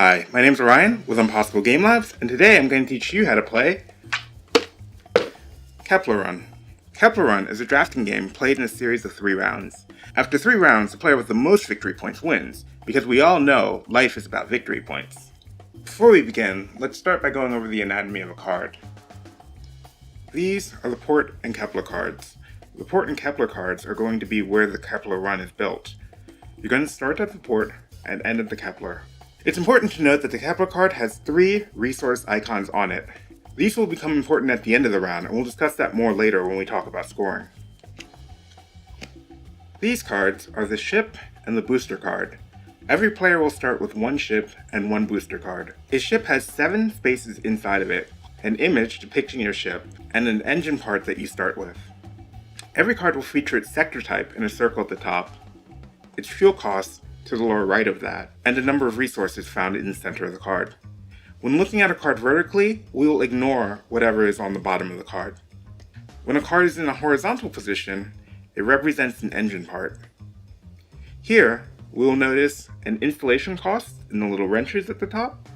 Hi, my name's Orion with Impossible Game Labs, and today I'm going to teach you how to play Kepler Run. Kepler Run is a drafting game played in a series of 3 rounds. After 3 rounds, the player with the most victory points wins, because we all know life is about victory points. Before we begin, let's start by going over the anatomy of a card. These are the Port and Kepler cards. The Port and Kepler cards are going to be where the Kepler Run is built. You're going to start at the Port and end at the Kepler. It's important to note that the Kepler card has 3 resource icons on it. These will become important at the end of the round, and we'll discuss that more later when we talk about scoring. These cards are the ship and the booster card. Every player will start with 1 ship and 1 booster card. A ship has 7 spaces inside of it, an image depicting your ship, and an engine part that you start with. Every card will feature its sector type in a circle at the top, its fuel costs to the lower right of that, and a number of resources found in the center of the card. When looking at a card vertically, we will ignore whatever is on the bottom of the card. When a card is in a horizontal position, it represents an engine part. Here, we will notice an installation cost in the little wrenches at the top,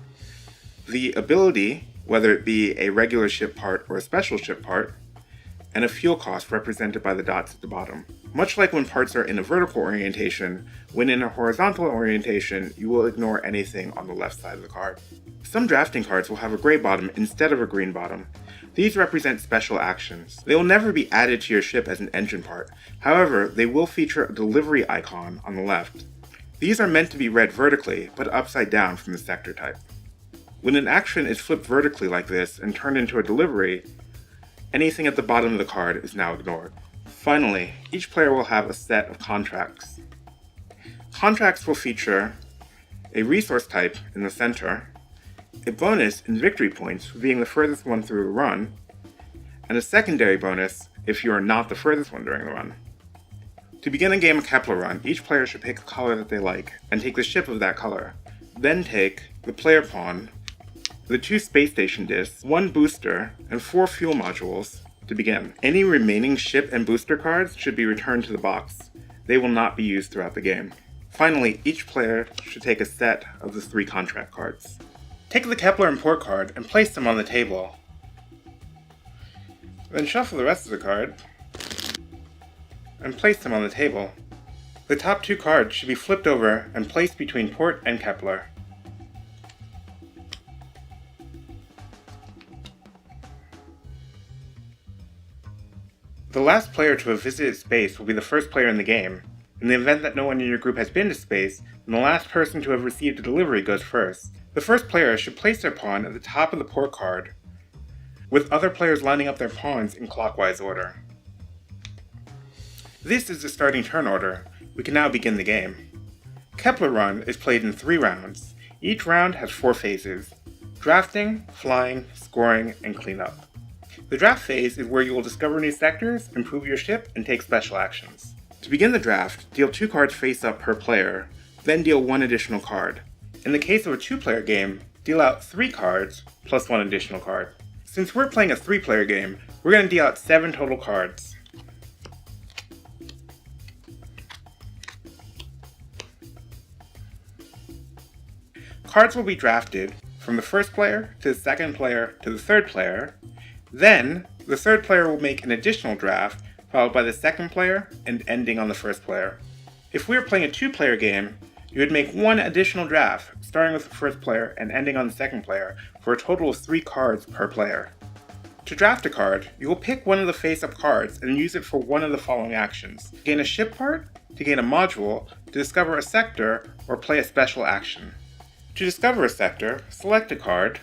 the ability, whether it be a regular ship part or a special ship part, and a fuel cost represented by the dots at the bottom. Much like when parts are in a vertical orientation, when in a horizontal orientation, you will ignore anything on the left side of the card. Some drafting cards will have a gray bottom instead of a green bottom. These represent special actions. They will never be added to your ship as an engine part. However, they will feature a delivery icon on the left. These are meant to be read vertically, but upside down from the sector type. When an action is flipped vertically like this and turned into a delivery, anything at the bottom of the card is now ignored. Finally, each player will have a set of contracts. Contracts will feature a resource type in the center, a bonus in victory points for being the furthest one through the run, and a secondary bonus if you are not the furthest one during the run. To begin a game of Kepler Run, each player should pick a color that they like and take the ship of that color. Then take the player pawn, the 2 space station discs, 1 booster, and 4 fuel modules to begin. Any remaining ship and booster cards should be returned to the box. They will not be used throughout the game. Finally, each player should take a set of the 3 contract cards. Take the Kepler and Port card and place them on the table. Then shuffle the rest of the card and place them on the table. The top 2 cards should be flipped over and placed between Port and Kepler. The last player to have visited space will be the first player in the game. In the event that no one in your group has been to space, then the last person to have received a delivery goes first. The first player should place their pawn at the top of the Port card, with other players lining up their pawns in clockwise order. This is the starting turn order. We can now begin the game. Kepler Run is played in 3 rounds. Each round has 4 phases: drafting, flying, scoring, and cleanup. The draft phase is where you will discover new sectors, improve your ship, and take special actions. To begin the draft, deal 2 cards face up per player, then deal 1 additional card. In the case of a 2-player game, deal out 3 cards plus 1 additional card. Since we're playing a 3-player game, we're going to deal out 7 total cards. Cards will be drafted from the first player to the second player to the third player. Then, the third player will make an additional draft, followed by the second player, and ending on the first player. If we were playing a 2-player game, you would make 1 additional draft, starting with the first player and ending on the second player, for a total of 3 cards per player. To draft a card, you will pick one of the face-up cards and use it for one of the following actions: to gain a ship part, to gain a module, to discover a sector, or play a special action. To discover a sector, select a card,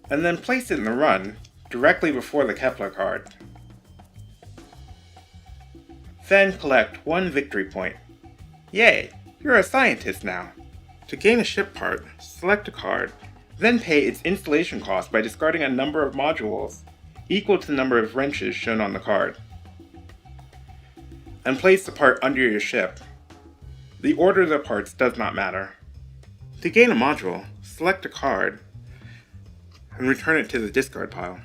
and then place it in the run, directly before the Kepler card. Then collect 1 victory point. Yay! You're a scientist now! To gain a ship part, select a card, then pay its installation cost by discarding a number of modules equal to the number of wrenches shown on the card, and place the part under your ship. The order of the parts does not matter. To gain a module, select a card, and return it to the discard pile.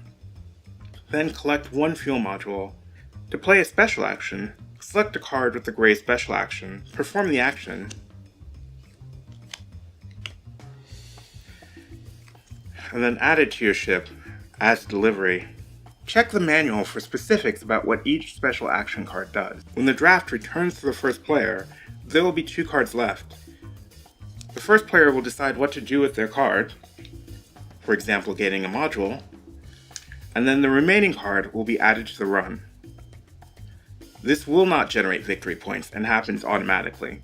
Then collect 1 fuel module. To play a special action, select a card with the gray special action, perform the action, and then add it to your ship as delivery. Check the manual for specifics about what each special action card does. When the draft returns to the first player, there will be 2 cards left. The first player will decide what to do with their card, for example gaining a module, and then the remaining card will be added to the run. This will not generate victory points and happens automatically.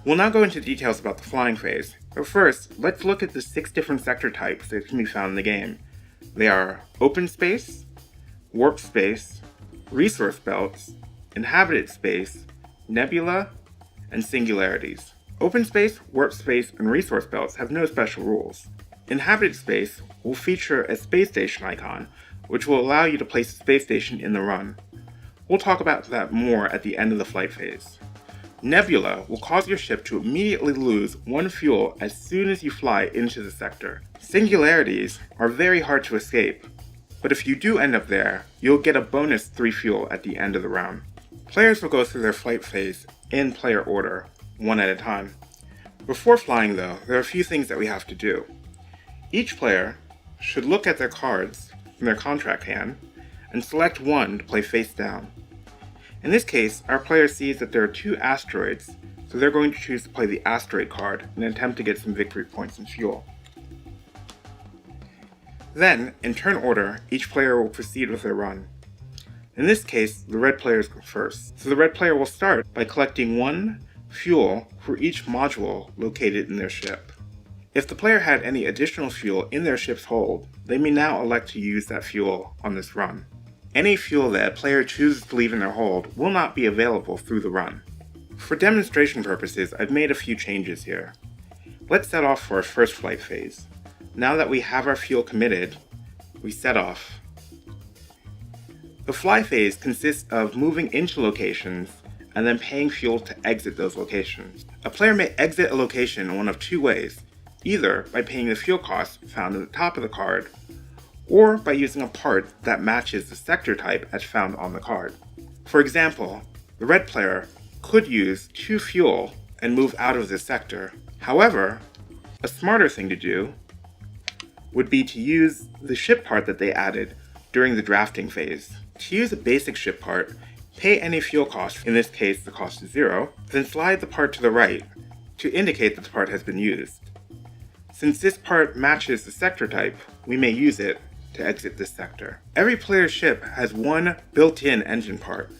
We'll now go into details about the flying phase, but first, let's look at the 6 different sector types that can be found in the game. They are open space, warp space, resource belts, inhabited space, nebula, and singularities. Open space, warp space, and resource belts have no special rules. Inhabited space will feature a space station icon, which will allow you to place a space station in the run. We'll talk about that more at the end of the flight phase. Nebula will cause your ship to immediately lose 1 fuel as soon as you fly into the sector. Singularities are very hard to escape, but if you do end up there, you'll get a bonus 3 fuel at the end of the round. Players will go through their flight phase in player order, one at a time. Before flying though, there are a few things that we have to do. Each player should look at their cards from their contract hand and select one to play face down. In this case, our player sees that there are 2 asteroids, so they're going to choose to play the asteroid card and attempt to get some victory points and fuel. Then, in turn order, each player will proceed with their run. In this case, the red players go first, so the red player will start by collecting 1 fuel for each module located in their ship. If the player had any additional fuel in their ship's hold, they may now elect to use that fuel on this run. Any fuel that a player chooses to leave in their hold will not be available through the run. For demonstration purposes, I've made a few changes here. Let's set off for our first flight phase. Now that we have our fuel committed, we set off. The fly phase consists of moving into locations and then paying fuel to exit those locations. A player may exit a location in one of 2 ways, either by paying the fuel cost found at the top of the card, or by using a part that matches the sector type as found on the card. For example, the red player could use 2 fuel and move out of this sector. However, a smarter thing to do would be to use the ship part that they added during the drafting phase. To use a basic ship part, pay any fuel cost, in this case the cost is 0, then slide the part to the right to indicate that the part has been used. Since this part matches the sector type, we may use it to exit this sector. Every player's ship has 1 built-in engine part.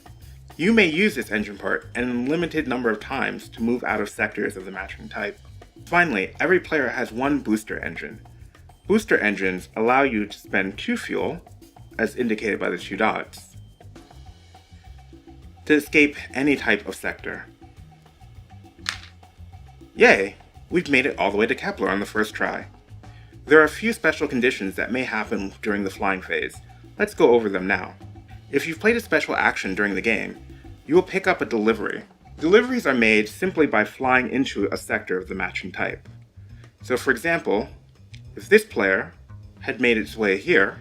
You may use this engine part an unlimited number of times to move out of sectors of the matching type. Finally, every player has 1 booster engine. Booster engines allow you to spend 2 fuel, as indicated by the 2 dots, to escape any type of sector. Yay! We've made it all the way to Kepler on the first try. There are a few special conditions that may happen during the flying phase. Let's go over them now. If you've played a special action during the game, you will pick up a delivery. Deliveries are made simply by flying into a sector of the matching type. So for example, if this player had made its way here,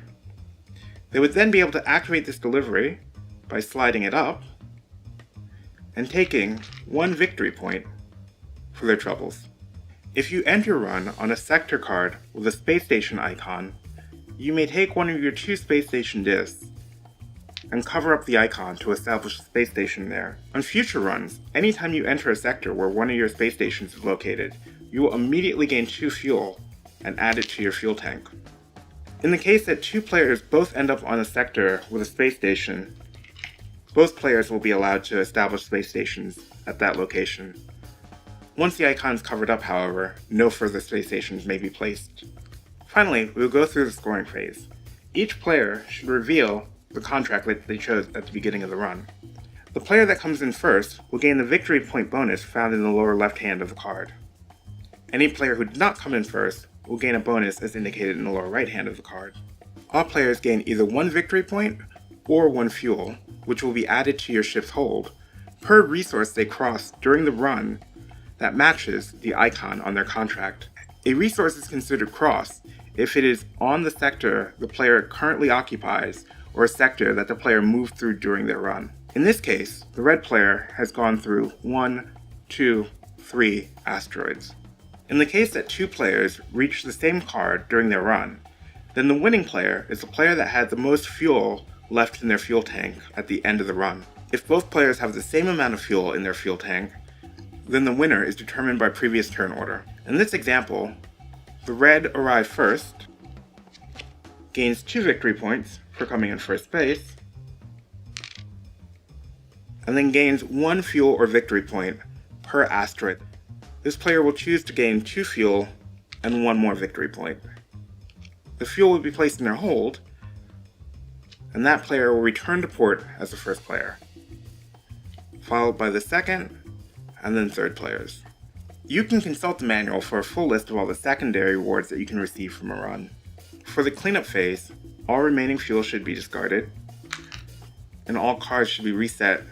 they would then be able to activate this delivery by sliding it up and taking 1 victory point for their troubles. If you end your run on a sector card with a space station icon, you may take one of your 2 space station discs and cover up the icon to establish a space station there. On future runs, anytime you enter a sector where one of your space stations is located, you will immediately gain 2 fuel and add it to your fuel tank. In the case that 2 players both end up on a sector with a space station, both players will be allowed to establish space stations at that location. Once the icon is covered up, however, no further space stations may be placed. Finally, we will go through the scoring phase. Each player should reveal the contract that they chose at the beginning of the run. The player that comes in first will gain the victory point bonus found in the lower left hand of the card. Any player who did not come in first will gain a bonus as indicated in the lower right hand of the card. All players gain either 1 victory point or 1 fuel, which will be added to your ship's hold, per resource they cross during the run that matches the icon on their contract. A resource is considered cross if it is on the sector the player currently occupies or a sector that the player moved through during their run. In this case, the red player has gone through 1, 2, 3 asteroids. In the case that two players reach the same card during their run, then the winning player is the player that had the most fuel left in their fuel tank at the end of the run. If both players have the same amount of fuel in their fuel tank, then the winner is determined by previous turn order. In this example, the red arrived first, gains 2 victory points for coming in first place, and then gains 1 fuel or victory point per asteroid. This player will choose to gain 2 fuel and 1 more victory point. The fuel will be placed in their hold, and that player will return to port as the first player, followed by the second and then third players. You can consult the manual for a full list of all the secondary rewards that you can receive from a run. For the cleanup phase, all remaining fuel should be discarded, and all cards should be reset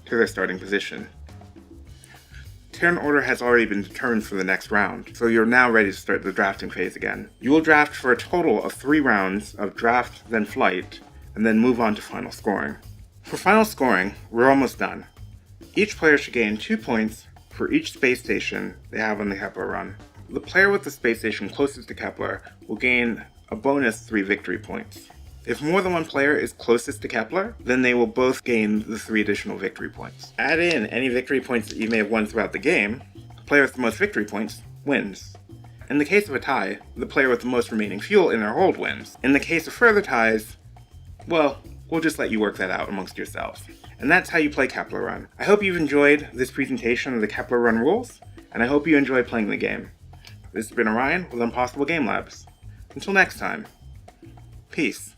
to their starting position. Turn order has already been determined for the next round, so you're now ready to start the drafting phase again. You will draft for a total of 3 rounds of draft, then flight, and then move on to final scoring. For final scoring, we're almost done. Each player should gain 2 points for each space station they have on the Kepler Run. The player with the space station closest to Kepler will gain a bonus 3 victory points. If more than one player is closest to Kepler, then they will both gain the 3 additional victory points. Add in any victory points that you may have won throughout the game. The player with the most victory points wins. In the case of a tie, the player with the most remaining fuel in their hold wins. In the case of further ties, well, we'll just let you work that out amongst yourselves. And that's how you play Kepler Run. I hope you've enjoyed this presentation of the Kepler Run rules, and I hope you enjoy playing the game. This has been Orion with Impossible Game Labs. Until next time, peace.